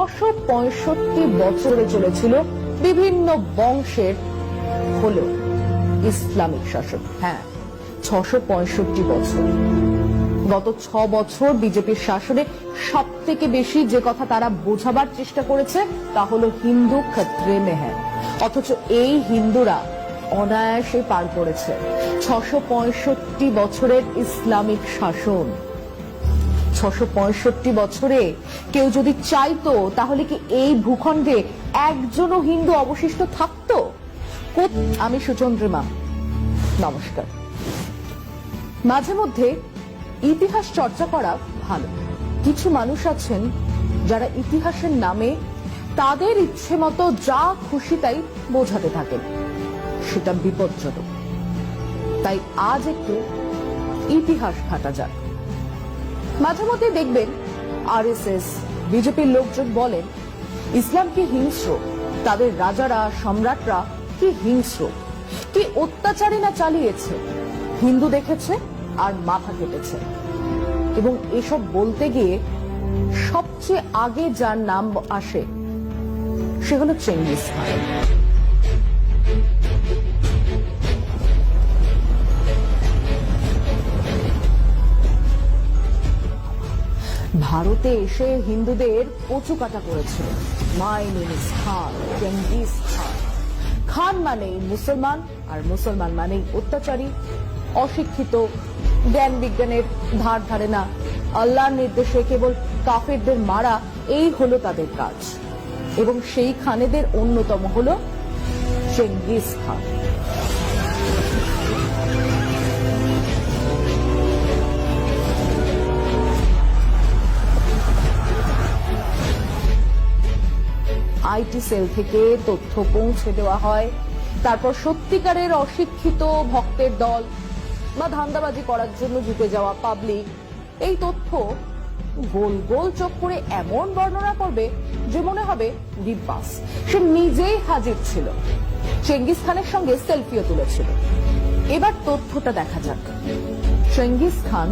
665 বছরে চলেছিল বিভিন্ন বংশের হলো ইসলামিক শাসন। হ্যাঁ, 665 বছর। গত 6 বছর বিজেপির শাসনে সব থেকে বেশি যে কথা তারা বোঝাবার চেষ্টা করেছে তা হলো হিন্দু খতরে মে হ্যায়। অথচ এই হিন্দুরা অনায়াসে পার করেছে 665 বছরের ইসলামিক শাসন। 665 বছরে কেউ যদি চাইতো তাহলে কি এই ভূখণ্ডে একজনও হিন্দু অবশিষ্ট থাকতো? আমি সুচন্দ্রিমা, নমস্কার। মাঝে মধ্যে ইতিহাস চর্চা করা ভালো। কিছু মানুষ আছেন যারা ইতিহাসের নামে তাদের ইচ্ছে মতো যা খুশি তাই বোঝাতে থাকেন, সেটা বিপজ্জনক। তাই আজ একটু ইতিহাস ঘাটা যাক। মাঝে মধ্যে দেখবেন আরএসএস, বিজেপির লোকজন বলেন ইসলাম কি হিংস্র, তাদের রাজারা সম্রাটরা কি হিংস্র, কি অত্যাচারী না চালিয়েছে, হিন্দু দেখেছে আর মাথা কেটেছে। এবং এসব বলতে গিয়ে সবচেয়ে আগে যার নাম আসে সে হলো চেঙ্গিস খান। ভারতে এসে হিন্দুদের কচুকাটা করেছিল। My name is Khan, Genghis Khan. Khan মানেই মুসলমান, আর মুসলমান মানেই অত্যাচারী, অশিক্ষিত, জ্ঞান বিজ্ঞানের ধার ধারে না, আল্লাহর নির্দেশে কেবল কাফেরদের মারা, এই হলো তাদের কাজ। এবং সেই খানেদের অন্যতম হলো চেঙ্গিস খান। আইটি সেল থেকে তথ্য পৌঁছে দেওয়া হয়, তারপর সত্যিকারের অশিক্ষিত ভক্তের দল বা ধান্দাবাজি করার জন্য জুটে যাওয়া পাবলিক এই তথ্য গোল গোল চোখ করে এমন বর্ণনা করবে যে মনে হবে রিবাস সে নিজেই হাজির ছিল, চেঙ্গিস খানের সঙ্গে সেলফিও তুলেছিল। এবার তথ্যটা দেখা যাক। চেঙ্গিস খান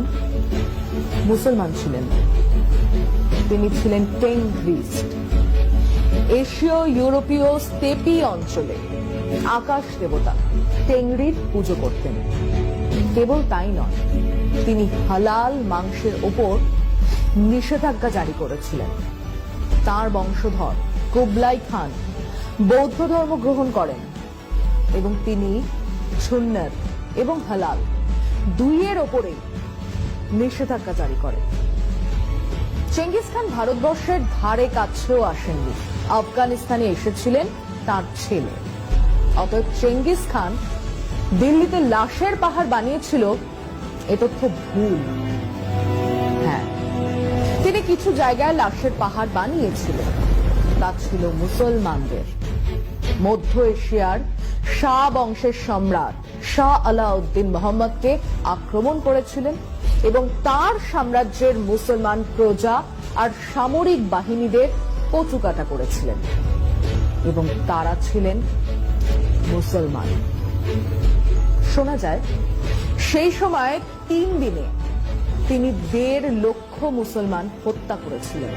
মুসলমান ছিলেন, তিনি ছিলেন টেংরিস্ট। এশীয় ইউরোপীয় স্টেপি অঞ্চলে আকাশ দেবতা টেংরির পুজো করতেন। কেবল তাই নয়, তিনি হালাল মাংসের ওপর নিষেধাজ্ঞা জারি করেছিলেন। তার বংশধর কুবলাই খান বৌদ্ধ ধর্ম গ্রহণ করেন এবং তিনি সুন্নত এবং হালাল দুইয়ের ওপরেই নিষেধাজ্ঞা জারি করেন। চেঙ্গিস খান ভারতবর্ষের ধারে কাছেও আসেননি, আফগানিস্তানে এসেছিলেন তার ছেলে। অতএব চেঙ্গিস খান দিল্লিতে লাশের পাহাড় বানিয়েছিল এ তথ্য ভুল। হ্যাঁ, তিনি কিছু জায়গায় লাশের পাহাড় বানিয়েছিলেন, তা ছিল মুসলমানদের। মধ্য এশিয়ার শাহ বংশের সম্রাট শাহ আলাউদ্দিন মোহাম্মদকে আক্রমণ করেছিলেন এবং তার সাম্রাজ্যের মুসলমান প্রজা আর সামরিক বাহিনীদের কচুকাটা করেছিলেন, এবং তারা ছিলেন মুসলমান। শোনা যায় সেই সময় 3 দিনে তিনি 1.5 লক্ষ মুসলমান হত্যা করেছিলেন।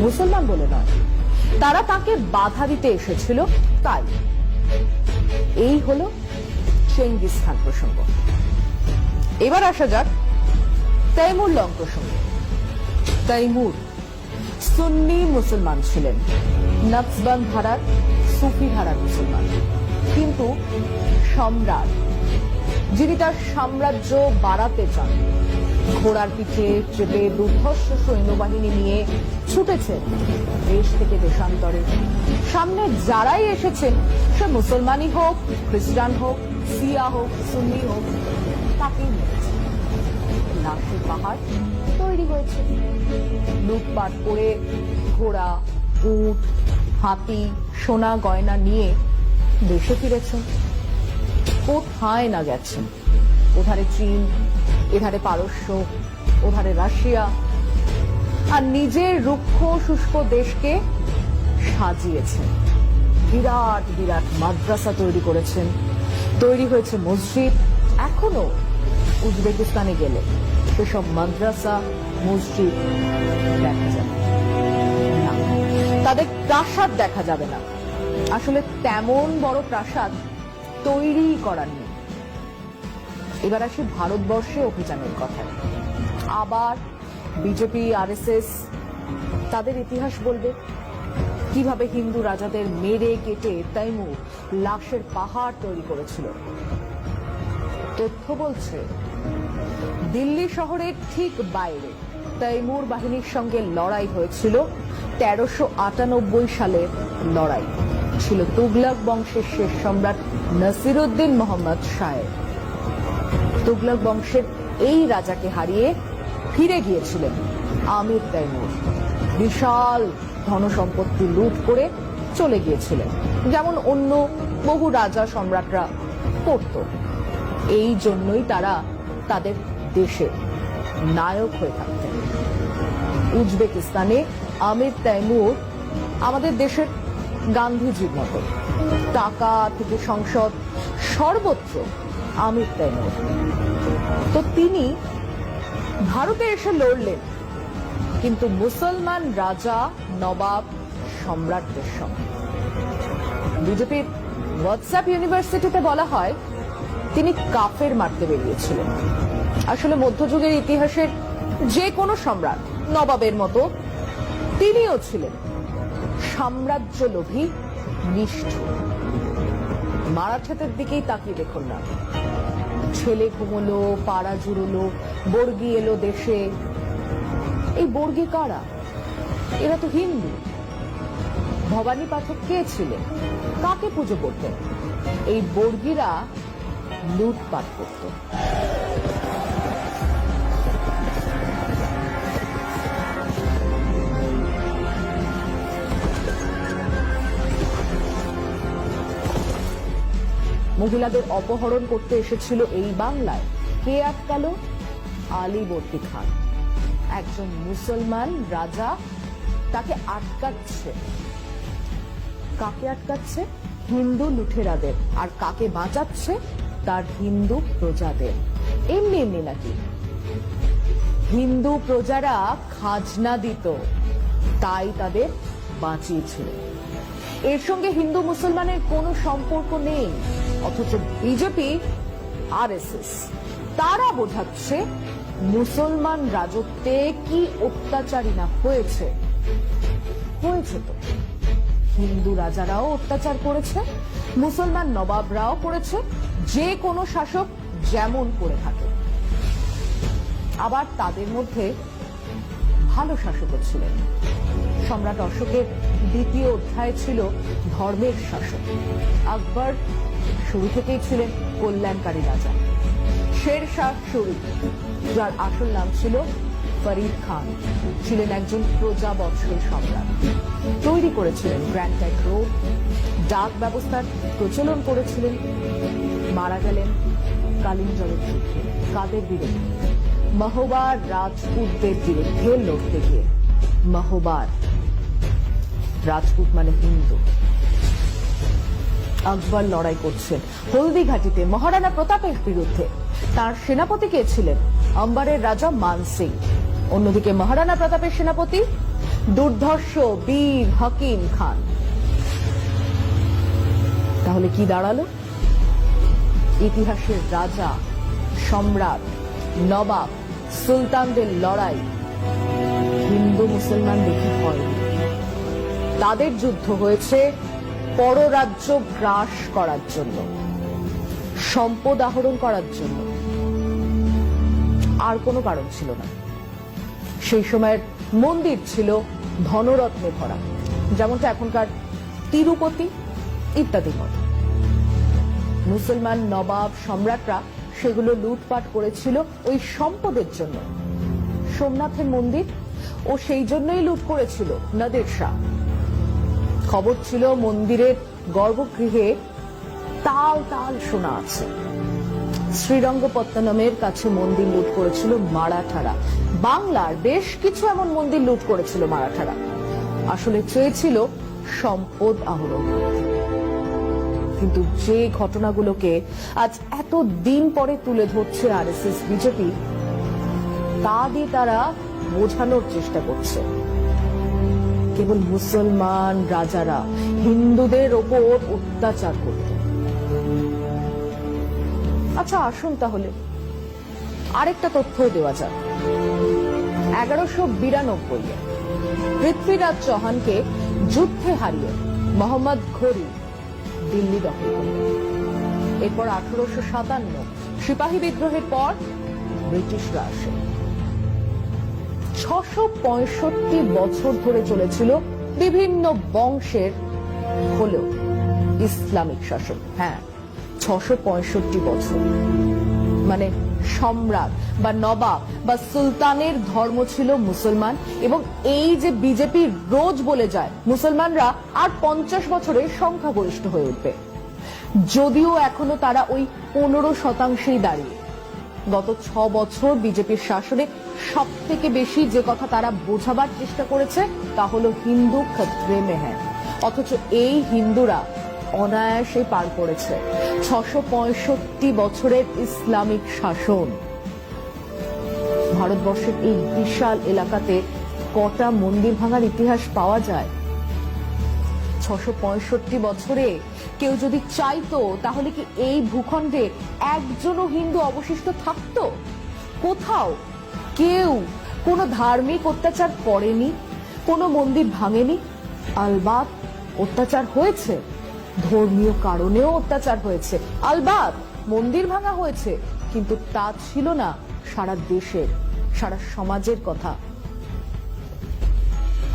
মুসলমান বলে নয়, তারা তাকে বাধা দিতে এসেছিল তাই। এই হলো চেঙ্গিস খান প্রসঙ্গ। এবার আসা যাক তৈমুর লং প্রসঙ্গে। তৈমুর সুন্নি মুসলমান ছিলেন, নকশবন্দ ধারার সুফি ধারার মুসলমান, কিন্তু সম্রাট যিনি তার সাম্রাজ্য বাড়াতে চান, ঘোড়ার পিঠে চেপে দুর্ধর্ষ সৈন্যবাহিনী নিয়ে ছুটেছেন দেশ থেকে দেশান্তরে। সামনে যারাই এসেছেন, সে মুসলমানই হোক, খ্রিস্টান হোক, শিয়া হোক, সুন্নি হোক, তাকেই মেরেছে। লাশের পাহাড় তৈরি হয়েছে। লুটপাট করে ঘোড়া, উট, হাতি, সোনা গয়না নিয়ে দেশে ফিরেছেন। কোথায় না গেছেন, ওধারে চীন, এধারে পারস্য, ওধারে রাশিয়া, আর নিজের রুক্ষ শুষ্ক দেশকে সাজিয়েছেন। বিরাট বিরাট মাদ্রাসা তৈরি করেছেন, তৈরি হয়েছে মসজিদ। এখনো উজবেকিস্তানে গেলে সেসব মাদ্রাসা মসজিদ দেখা যাবে না, তাদের প্রাসাদ দেখা যাবে না। আসলে তেমন বড় প্রাসাদ তৈরি করার নেই। এবার আসি ভারতবর্ষে অভিযানের কথায়। আবার বিজেপি আরএসএস তাদের ইতিহাস বলবে, কিভাবে হিন্দু রাজাদের মেরে কেটে তৈমুর লাশের পাহাড় তৈরি করেছিল। তথ্য বলছে দিল্লি শহরের ঠিক বাইরে তৈমুর বাহিনীর সঙ্গে লড়াই হয়েছিল 1398 সালের লড়াই। ছিল তুগলক বংশের শেষ সম্রাট নাসিরউদ্দিন মোহাম্মদ শাহের। তুগলক বংশের এই রাজাকে হারিয়ে ফিরে গিয়েছিলেন আমির তৈমুর। বিশাল ধনসম্পত্তি লুট করে চলে গিয়েছিলেন, যেমন অন্য বহু রাজা সম্রাটরা করত। এই জন্যই তারা তাদের দেশের নায়ক হয়ে থাকতেন। উজবেকিস্তানে আমির তৈমুর আমাদের দেশের গান্ধীজির মতো। টাকা থেকে সংসদ সর্বত্র আমির তৈমুর। তো তিনি ভারতে এসে লড়লেন, কিন্তু মুসলমান রাজা নবাব সম্রাটদের সঙ্গে। বিজেপির হোয়াটসঅ্যাপ ইউনিভার্সিটিতে বলা হয় তিনি কাফের মারতে বেরিয়েছিলেন। আসলে মধ্যযুগের ইতিহাসের যে কোনো সম্রাট নবাবের মতো তিনিও ছিলেন সাম্রাজ্যলোভী, নিষ্ঠুর। মারাঠাদের দিকেই তাকিয়ে দেখুন না। ছেলে ঘুমলো, পাড়া জুড়লো, বর্গী এলো দেশে। এই বর্গী কারা? এরা তো হিন্দু। ভবানী পাঠক কে ছিলেন? কাকে পুজো করতেন? এই বর্গীরা লুটপাট করত। মহিলাদের অপহরণ করতে এসেছিল এই বাংলায়। কে আটকালো? আলীবর্দী খান, একজন মুসলমান রাজা। তাকে আটকাচ্ছে। কাকে আটকাচ্ছে? হিন্দু লুঠেরাদের। আর কাকে বাঁচাচ্ছে? তার হিন্দু প্রজাদের। এমনি এমনি নাকি? হিন্দু প্রজারা খাজনা দিত, তাই তাদের বাঁচিয়েছিল। এর সঙ্গে হিন্দু মুসলমানের কোনো সম্পর্ক নেই। অথচ বিজেপি আরএসএস তারা বোঝাচ্ছে মুসলমান রাজত্বে কি অত্যাচারী না হয়েছে। হয়েছে তো। হিন্দু রাজারাও অত্যাচার করেছে, মুসলমান নবাবরাও করেছে, যে কোনো শাসক যেমন করে থাকে। আবার তাদের মধ্যে ভালো শাসকও ছিলেন। সম্রাট অশোকের দ্বিতীয় অধ্যায় ছিল ধর্মের শাসক। আকবর শুরু থেকেই ছিলেন কল্যাণকারী রাজা। শের শাহ সুরি, যার আসল নাম ছিল ফরিদ খান, ছিলেন একজন প্রজাবৎসল সম্রাট। তৈরি করেছিলেন গ্র্যান্ড ট্রাঙ্ক রোড, ডাক ব্যবস্থার প্রচলন করেছিলেন। মারা গেলেন কালিঞ্জরের যুদ্ধে। কাদের বিরুদ্ধে? মহোবার রাজপুতদের বিরুদ্ধে লড়তে গিয়ে। মহোবার রাজপুত মানে হিন্দু। আকবর লড়াই করছেন হলদিঘাটিতে মহারানা প্রতাপের বিরুদ্ধে। তার সেনাপতি কে ছিলেন? অম্বারের রাজা মান সিং। অন্যদিকে মহারানা প্রতাপের সেনাপতি দুর্ধর্ষ বীর হাকিম খান। তাহলে কি দাঁড়ালো? ইতিহাসের রাজা, সম্রাট, নবাব, সুলতানদের লড়াই হিন্দু মুসলমান দেখে হয়নি। তাদের যুদ্ধ হয়েছে পররাজ্য গ্রাস করার জন্য, সম্পদ আহরণ করার জন্য। আর কোনো কারণ ছিল না। সেই সময়ের মন্দির ছিল ধনরত্নে ভরা, যেমনটা এখনকার তিরুপতি ইত্যাদির মতো। মুসলমান নবাব সম্রাটরা সেগুলো লুটপাট করেছিল ওই সম্পদের জন্য। সোমনাথের মন্দির ও সেই জন্যই লুট করেছিল নাদের শাহ। খবর ছিল মন্দিরের গর্ভগৃহে তাল তাল সোনা আছে। শ্রীরঙ্গপত্তনমের কাছে মন্দির লুট করেছিল মারাঠারা। বাংলার বেশ কিছু এমন মন্দির লুট করেছিল মারাঠারা। আসলে চেয়েছিল সম্পদ আহরণ করতে। কিন্তু যে ঘটনাগুলোকে আজ এত দিন পরে তুলে ধরছে আরএসএস বিজেপি, তা দিয়ে তারা বোঝানোর চেষ্টা করছে কেবল মুসলমান রাজারা হিন্দুদের ওপর অত্যাচার করত। আচ্ছা আসুন তাহলে আরেকটা তথ্য দেওয়া যাক। 1192 পৃথ্বীরাজ চৌহানকে যুদ্ধে হারিয়ে মোহাম্মদ ঘোরি দিল্লি দখল করলেন। এরপর 1857 সিপাহী বিদ্রোহের পর ব্রিটিশরা আসে। 665 বছর ধরে চলেছিল বিভিন্ন বংশের হলেও ইসলামিক শাসন। হ্যাঁ, 665 বছর, মানে সম্রাট বা নবাব বা সুলতানের ধর্ম ছিল মুসলমান। এবং এই যে বিজেপি রোজ বলে যায় মুসলমানরা আর 50 বছরে সংখ্যাগরিষ্ঠ হয়ে উঠবে, যদিও এখনো তারা ওই 15%ই দাঁড়িয়ে। গত 6 বছর বিজেপির শাসনে সব থেকে বেশি যে কথা তারা বোঝাবার চেষ্টা করেছে তা হলো হিন্দু খতরে মে হ্যায়। অথচ এই হিন্দুরা অনায়াসে পার করেছে 665 বছরের ইসলামিক শাসন। ভারতবর্ষের এই বিশাল এলাকাতে কটা মন্দির ভাঙার ইতিহাস পাওয়া যায়? 665 বছরে কেউ যদি চাইতো তাহলে কি এই ভূখণ্ডে একজনও হিন্দু অবশিষ্ট থাকতো? কোথাও কেউ কোনো ধার্মিক অত্যাচার করেনি, কোনো মন্দির ভাঙেনি। আলবাত অত্যাচার হয়েছে, ধর্মীয় কারণেও অত্যাচার হয়েছে, আলবাত মন্দির ভাঙা হয়েছে, কিন্তু তা ছিল না সারা দেশের, সারা সমাজের কথা।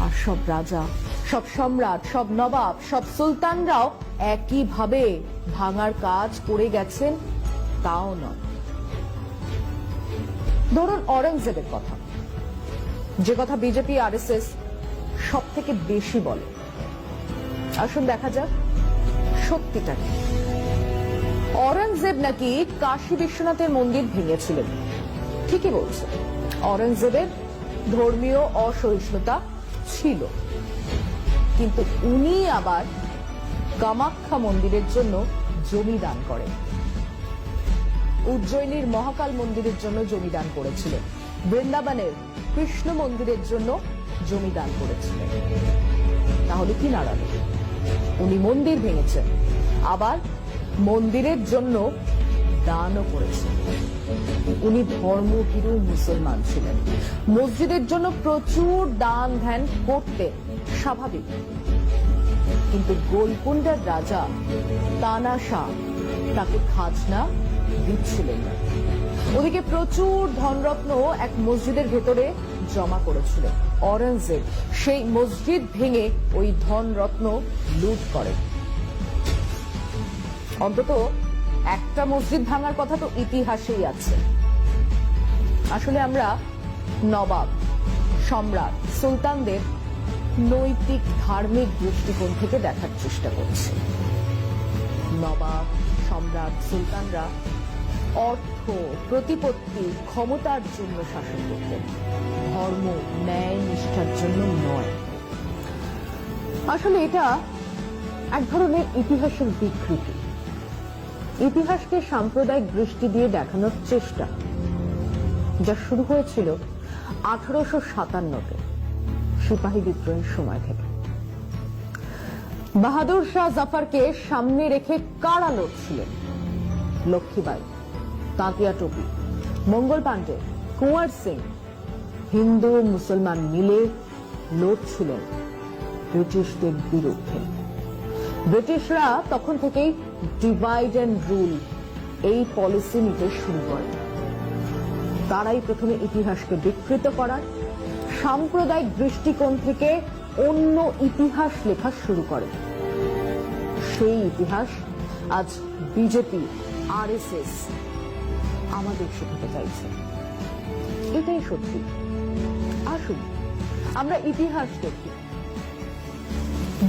আর সব রাজা, সব সম্রাট, সব নবাব, সব সুলতানরাও একইভাবে ভাঙার কাজ করে গেছেন তাও নয়। ধরুন অরঙ্গজেবের কথা, যে কথা বিজেপি আরএসএস সব থেকে বেশি বলে। আসুন দেখা যাক সত্যিটা কি। অরঙ্গজেব নাকি কাশী বিশ্বনাথের মন্দির ভেঙেছিলেন, ঠিকই বলছে। অরঙ্গজেবের ধর্মীয় অসহিষ্ণুতা ছিল, কিন্তু উনি আবার কামাখ্যা মন্দিরের জন্য জমি দান করেন, উজ্জয়িনীর মহাকাল মন্দিরের জন্য জমি দান করেছিলেন, বৃন্দাবনের কৃষ্ণ মন্দিরের জন্য জমি দান করেছিলেন। তাহলে কি নাড়ালো? উনি মন্দির ভেঙেছেন, আবার মন্দিরের জন্য দানও করেছেন। উনি ধর্মভীরু মুসলমান ছিলেন, মসজিদের জন্য প্রচুর দান ধ্যান করতেন, স্বাভাবিক। কিন্তু গোলকুন্ডার রাজা তানা শাহ তাকে খাজনা দিচ্ছিলেন না। ওদিকে প্রচুর ধনরত্ন এক মসজিদের ভেতরে জমা করেছিলেন। অরঙ্গজেব সেই মসজিদ ভেঙে ওই ধনরত্ন লুট করেন। অন্তত একটা মসজিদ ভাঙার কথা তো ইতিহাসেই আছে। আসলে আমরা নবাব, সম্রাট, সুলতানদের নৈতিক ধার্মিক দৃষ্টিকোণ থেকে দেখার চেষ্টা করছি। নবাব, সম্রাট, সুলতানরা অর্থ, প্রতিপত্তি, ক্ষমতার জন্য শাসন করতেন, ধর্ম, ন্যায়, নিষ্ঠার জন্য নয়। আসলে এটা এক ধরনের ইতিহাসের বিকৃতি, ইতিহাসকে সাম্প্রদায়িক দৃষ্টি দিয়ে দেখানোর চেষ্টা, যা শুরু হয়েছিল 1857-তে সিপাহী বিদ্রোহের সময় থেকে। বাহাদুর শাহ জাফরকে সামনে রেখে কারা লড়ছিলেন? লক্ষ্মীবাই, তাঁতিয়া টোপি, মঙ্গল পাণ্ডে, কুঁওয়ার সিং, হিন্দু মুসলমান মিলে লড়ছিলেন ব্রিটিশদের বিরুদ্ধে। ব্রিটিশরা তখন থেকেই ডিভাইড অ্যান্ড রুল এই পলিসি নিতে শুরু করে। তারাই প্রথমে ইতিহাসকে বিকৃত করার, সাম্প্রদায়িক দৃষ্টিকোণ থেকে অন্য ইতিহাস লেখা শুরু করে। সেই ইতিহাস আজ বিজেপি, আরএসএস আমাদের শেখাতে চাইছে। এটাই সত্যি। আসুন আমরা ইতিহাস দেখি।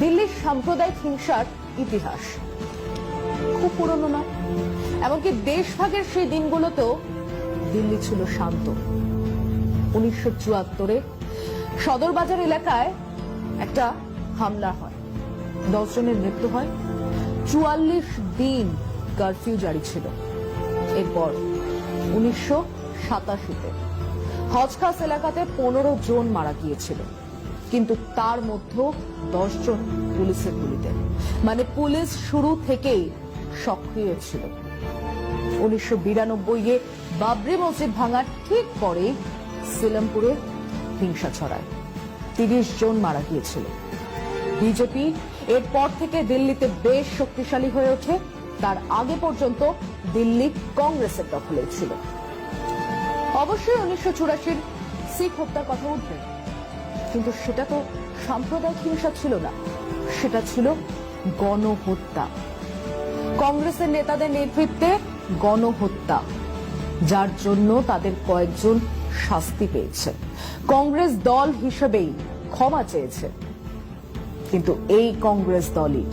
দিল্লির সাম্প্রদায়িক হিংসার ইতিহাস খুব পুরনো নয়। এমনকি দেশভাগের সেই দিনগুলোতেও দিল্লি ছিল শান্ত। 1974-এ সদরবাজার এলাকায় একটা হামলা হয়, 10 জনের মৃত্যু হয়, 44 দিন কারফিউ জারি ছিল। এরপর 1987-তে হজখাস এলাকাতে 15 জন মারা গিয়েছিল, কিন্তু তার মধ্যে 10 জন পুলিশের গুলিতে। মানে পুলিশ শুরু থেকেই সক্রিয় ছিল। 1992-এ বাবরি মসজিদ ভাঙার ঠিক পরে সিলামপুরে হিংসা ছড়ায়, 30 জন মারা গিয়েছিল। বিজেপি এরপর থেকে দিল্লিতে বেশ শক্তিশালী হয়ে ওঠে। তার আগে পর্যন্ত দিল্লি কংগ্রেসের দখলে ছিল। অবশ্যই 1984-র শিখ হত্যার কথা উঠবে, কিন্তু সেটা তো সাম্প্রদায়িক হিংসা ছিল না, সেটা ছিল গণহত্যা। কংগ্রেসের নেতাদের নেতৃত্বে গণহত্যা, যার জন্য তাদের কয়েকজন শাস্তি পেয়েছে। কংগ্রেস দল হিসেবেই ক্ষমা চেয়েছে, কিন্তু এই কংগ্রেস দলই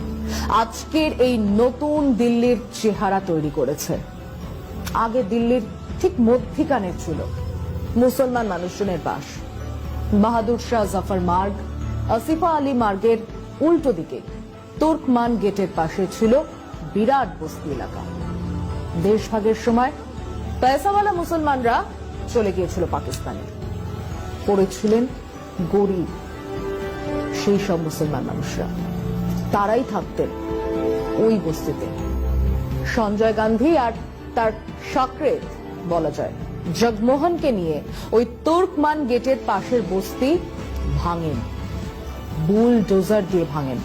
আজকের এই নতুন দিল্লির চেহারা তৈরি করেছে। আগে দিল্লির ঠিক মধ্যিখানে ছিল মুসলমান মানুষজনের বাস। বাহাদুর শাহ জাফর মার্গ, আসিফা আলী মার্গের উল্টো দিকে তুর্কমান গেটের পাশে ছিল বিরাট বস্তি এলাকা। দেশভাগের সময় পয়সাওয়ালা মুসলমানরা চলে গিয়েছিল পাকিস্তানে, পড়েছিলেন গরিব সেই সব মুসলমান মানুষরা, তারাই থাকতেন ওই বস্তিতে। সঞ্জয় গান্ধী আর তার সাকরেত বলা যায় জগমোহনকে নিয়ে ওই তুর্কমান গেটের পাশের বস্তি ভাঙেন, বুলডোজার দিয়ে ভাঙেন।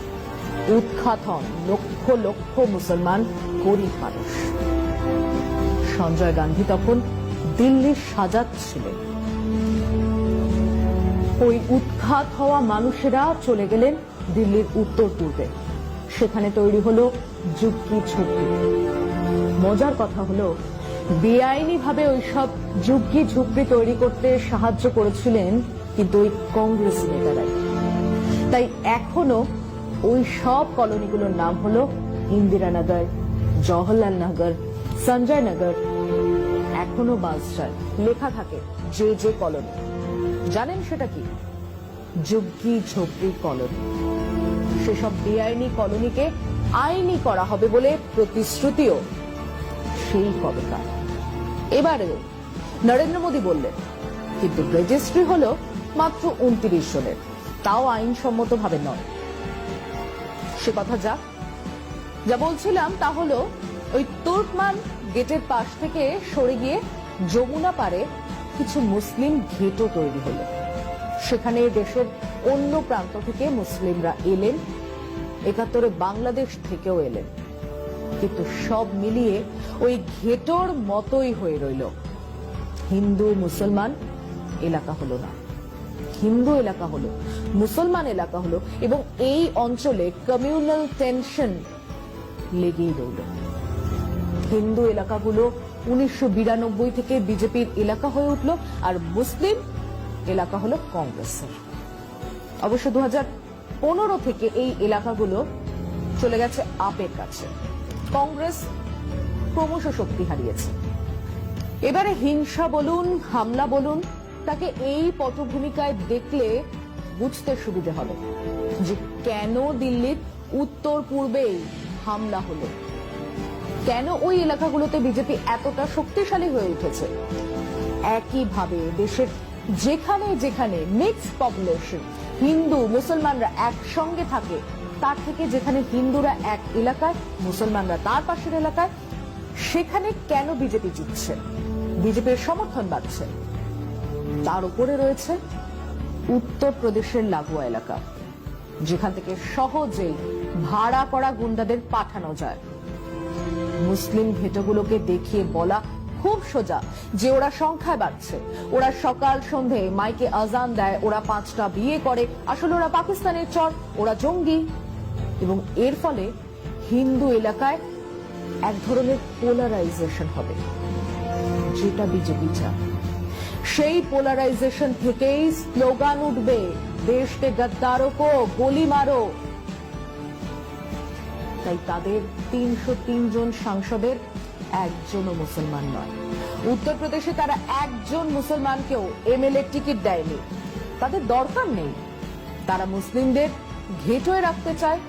উৎখাত হন লক্ষ লক্ষ মুসলমান গরিব মানুষ। সঞ্জয় গান্ধী তখন দিল্লির সাজাচ্ছিলেন। ওই উৎখাত হওয়া মানুষেরা চলে গেলেন দিল্লির উত্তর পূর্বে। সেখানে তৈরি হলো ঝুগ্গি ঝুপড়ি। মজার কথা হলো, বেআইনি ভাবে ওইসব ঝুগ্গি ঝুপড়ি তৈরি করতে সাহায্য করেছিলেন কিন্তু ওই কংগ্রেস নেতারাই। তাই এখনো ওই সব কলোনিগুলোর নাম হলো ইন্দিরানগর, জওহরলাল নগর, সঞ্জয় নগর। এখনো বাসটায় লেখা থাকে যে যে কলোনি। জানেন সেটা কি? ঝুগ্গি ঝোপড়ি কলোনি। সেসব বেআইনি কলোনিকে আইনি করা হবে বলে প্রতিশ্রুতিও সেই কবেকার। এবারে নরেন্দ্র মোদী বললেন, কিন্তু রেজিস্ট্রি হলো মাত্র 29 জনের, তাও আইনসম্মত ভাবে নয়। সে কথা যা বলছিলাম তা হলো, ওই তুর্কমান গেটের পাশ থেকে সরে গিয়ে যমুনা পারে কিছু মুসলিম ঘেটো তৈরি হলো। সেখানে দেশের অন্য প্রান্ত থেকে মুসলিমরা এলেন, 71-এ বাংলাদেশ থেকেও এলেন, কিন্তু সব মিলিয়ে ওই ঘেটোর মতোই হয়ে রইল। হিন্দু মুসলমান এলাকা হলো না, হিন্দু এলাকা হলো, মুসলমান এলাকা হলো, এবং এই অঞ্চলে কমিউনাল টেনশন লেগেই রইল। হিন্দু এলাকাগুলো 1992 থেকে বিজেপির এলাকা হয়ে উঠল, আর মুসলিম এলাকা হলো কংগ্রেসের। অবশ্য 2015 থেকে এই এলাকাগুলো চলে গেছে আপের কাছে। কংগ্রেস ক্রমশ শক্তি হারিয়েছে। এবারে হিংসা বলুন, হামলা বলুন, তাকে এই পটভূমিকায় দেখলে বুঝতে সুবিধে হবে যে কেন দিল্লির উত্তর পূর্বেই হামলা হলো, কেন ওই এলাকাগুলোতে বিজেপি এতটা শক্তিশালী হয়ে উঠেছে। একইভাবে দেশের যেখানে যেখানে মিক্সড পপুলেশন, হিন্দু মুসলমানরা একসঙ্গে থাকে, তার থেকে যেখানে হিন্দুরা এক এলাকায়, মুসলমানরা তার পাশের এলাকায়, সেখানে কেন বিজেপি জিতছে, বিজেপির সমর্থন বাড়ছে। তার উপরে রয়েছে উত্তরপ্রদেশের লাগোয়া এলাকা, যেখান থেকে সহজেই ভাড়া করা গুন্ডাদের পাঠানো যায়। মুসলিম ঘেটোগুলোকে দেখিয়ে বলা খুব সোজা যে ওরা সংখ্যায় বাড়ছে, ওরা সকাল সন্ধে মাইকে আজান দেয়, ওরা 5টা বিয়ে করে, আসলে ওরা পাকিস্তানের চর, ওরা জঙ্গি। এবং এর ফলে হিন্দু এলাকায় এক ধরনের পোলারাইজেশন হবে, যেটা বিজেপি চায়। সেই পোলারাইজেশন থেকেই স্লোগান উঠবে, দেশ কে গদ্দারোं को गोली मारो। তাই তাদের 303 জন সাংসদের একজনও মুসলমান নয়। উত্তরপ্রদেশে তারা একজন মুসলমানকেও এমএলএ টিকিট দেয়নি, তাদের দরকার নেই। তারা মুসলিমদের ঘেটোয় রাখতে চায়,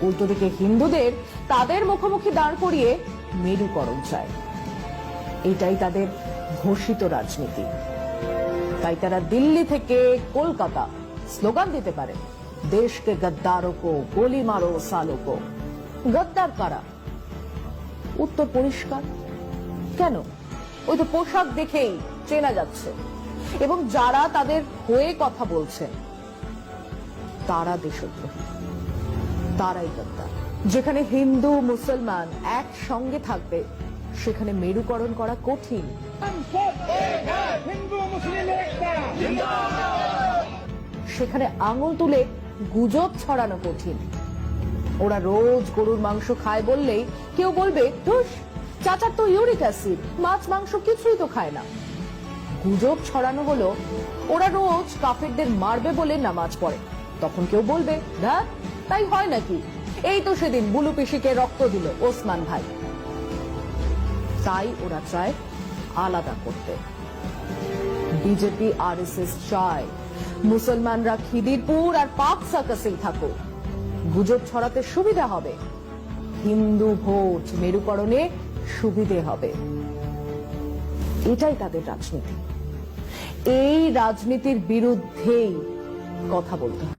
উল্টো দিকে হিন্দুদের তাদের মুখোমুখি দাঁড় করিয়ে মেরুকরণ চায়। এটাই তাদের ঘোষিত রাজনীতি। তাই তারা দিল্লি থেকে কলকাতা স্লোগান দিতে পারে, দেশকে গদ্দারো কো গোলি মারো সালো কো। গদ্দার কারা? উত্তর পরিষ্কার। কেন? ওই তো পোশাক দেখেই চেনা যাচ্ছে। এবং যারা তাদের হয়ে কথা বলছেন তারা দেশদ্রোহী, তারাই গদ্দার। যেখানে হিন্দু মুসলমান একসঙ্গে থাকবে সেখানে মেরুকরণ করা কঠিন। সেখানে আঙুল তুলে গুজব ছড়ানো কঠিন। ওরা রোজ গরুর মাংস খায় বললেই কেউ বলবে, ধুস, চাচার তো ইউরিক অ্যাসিড, মাছ মাংস কিছুই তো খায় না। গুজব ছড়ানো হলো ওরা রোজ কাফেরদের মারবে বলে নামাজ পড়ে, তখন কেউ বলবে, ধ্যাৎ, তাই হয় নাকি, এই তো সেদিন বুলু পিসিকে রক্ত দিল ওসমান ভাই। তাই ওরা চায় আলাদা করতে। বিজেপি আরএসএস চায় মুসলমানরা খিদিরপুর আর পাক সার্কাসেই থাকুক, গুজব ছড়াতে সুবিধা হবে, হিন্দু ভোট মেরুকরণে সুবিধে হবে। এটাই তাদের রাজনীতি। এই রাজনীতির বিরুদ্ধেই কথা বলতে হবে।